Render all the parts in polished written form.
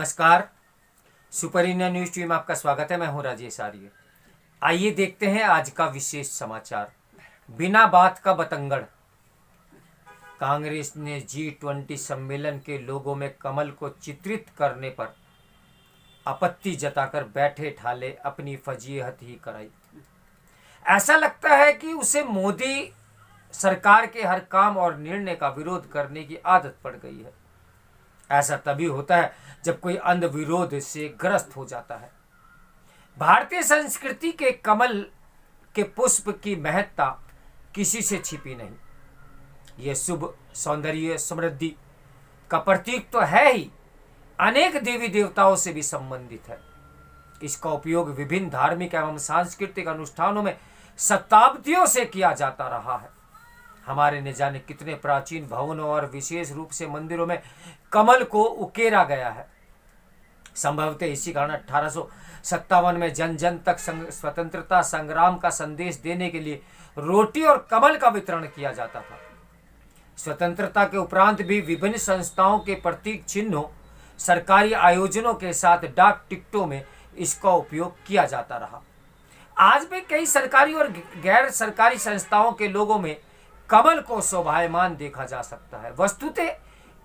नमस्कार। Super India news team में आपका स्वागत है। मैं हूं राजेश आर्य। आइए देखते हैं आज का विशेष समाचार। बिना बात का बतंगड़। कांग्रेस ने G20 सम्मेलन के लोगों में कमल को चित्रित करने पर आपत्ति जताकर बैठे ठाले अपनी फजीहत ही कराई। ऐसा लगता है कि उसे मोदी सरकार के हर काम और निर्णय का विरोध करने की आदत पड़ गई है। ऐसा तभी होता है जब कोई अंध विरोध से ग्रस्त हो जाता है। भारतीय संस्कृति के कमल के पुष्प की महत्ता किसी से छिपी नहीं। यह शुभ सौंदर्य समृद्धि का प्रतीक तो है ही, अनेक देवी देवताओं से भी संबंधित है। इसका उपयोग विभिन्न धार्मिक एवं सांस्कृतिक अनुष्ठानों में शताब्दियों से किया जाता रहा है। हमारे न जाने कितने प्राचीन भवनों और विशेष रूप से मंदिरों में कमल को उकेरा गया है। संभवतः इसी कारण 1857 में जन जन तक स्वतंत्रता संग्राम का संदेश देने के लिए रोटी और कमल का वितरण किया जाता था। स्वतंत्रता के उपरांत भी विभिन्न संस्थाओं के प्रतीक चिन्हों, सरकारी आयोजनों के साथ डाक टिकटों में इसका उपयोग किया जाता रहा। आज भी कई सरकारी और गैर सरकारी संस्थाओं के लोगों में कमल को शोभायमान देखा जा सकता है। वस्तुतः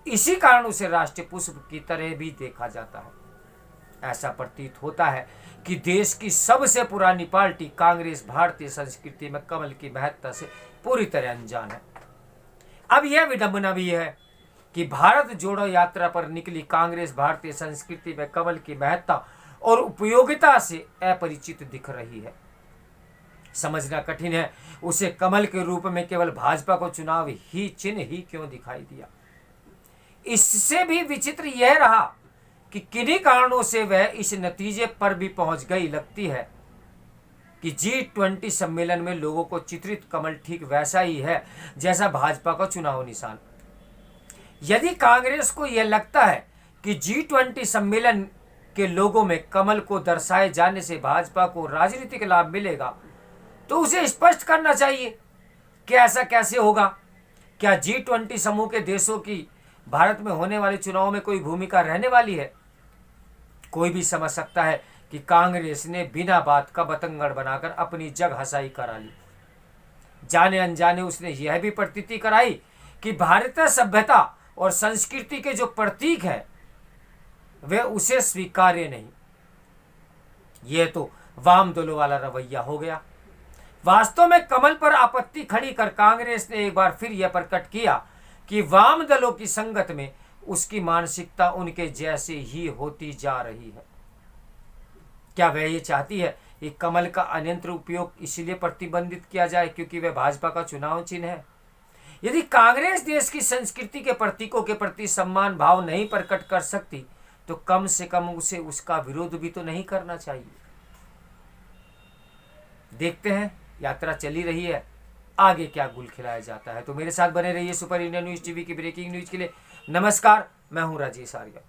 इसी कारण उसे राष्ट्रीय पुष्प की तरह भी देखा जाता है। ऐसा प्रतीत होता है कि देश की सबसे पुरानी पार्टी कांग्रेस भारतीय संस्कृति में कमल की महत्ता से पूरी तरह अनजान है। अब यह विडंबना भी है कि भारत जोड़ो यात्रा पर निकली कांग्रेस भारतीय संस्कृति में कमल की महत्ता और उपयोगिता से अपरिचित दिख रही है। समझना कठिन है उसे कमल के रूप में केवल भाजपा को चुनाव ही चिन्ह ही क्यों दिखाई दिया। इससे भी विचित्र यह रहा कि किन्हीं कारणों से वह इस नतीजे पर भी पहुंच गई। लगती है कि G20 सम्मेलन में लोगों को चित्रित कमल ठीक वैसा ही है जैसा भाजपा का चुनाव निशान। यदि कांग्रेस को यह लगता है कि G20 सम्मेलन के लोगों में कमल को दर्शाए जाने से भाजपा को राजनीतिक लाभ मिलेगा, तो उसे स्पष्ट करना चाहिए कि ऐसा कैसे होगा। क्या G20 समूह के देशों की भारत में होने वाले चुनाव में कोई भूमिका रहने वाली है? कोई भी समझ सकता है कि कांग्रेस ने बिना बात का बतंगड़ बनाकर अपनी जग हंसाई करा ली। जाने अनजाने उसने यह भी प्रतीति कराई कि भारतीय सभ्यता और संस्कृति के जो प्रतीक है वे उसे स्वीकार्य नहीं। यह तो वाम दलों वाला रवैया हो गया। वास्तव में कमल पर आपत्ति खड़ी कर कांग्रेस ने एक बार फिर यह प्रकट किया कि वाम दलों की संगत में उसकी मानसिकता उनके जैसे ही होती जा रही है। क्या वह ये चाहती है कि कमल का अन्यंत्र उपयोग इसलिए प्रतिबंधित किया जाए क्योंकि वह भाजपा का चुनाव चिन्ह है? यदि कांग्रेस देश की संस्कृति के प्रतीकों के प्रति सम्मान भाव नहीं प्रकट कर सकती तो कम से कम उसे उसका विरोध भी तो नहीं करना चाहिए। देखते हैं, यात्रा चली रही है, आगे क्या गुल खिलाया जाता है। तो मेरे साथ बने रहिए सुपर इंडिया न्यूज टीवी की ब्रेकिंग न्यूज के लिए। नमस्कार, मैं हूं राजेश आर्य।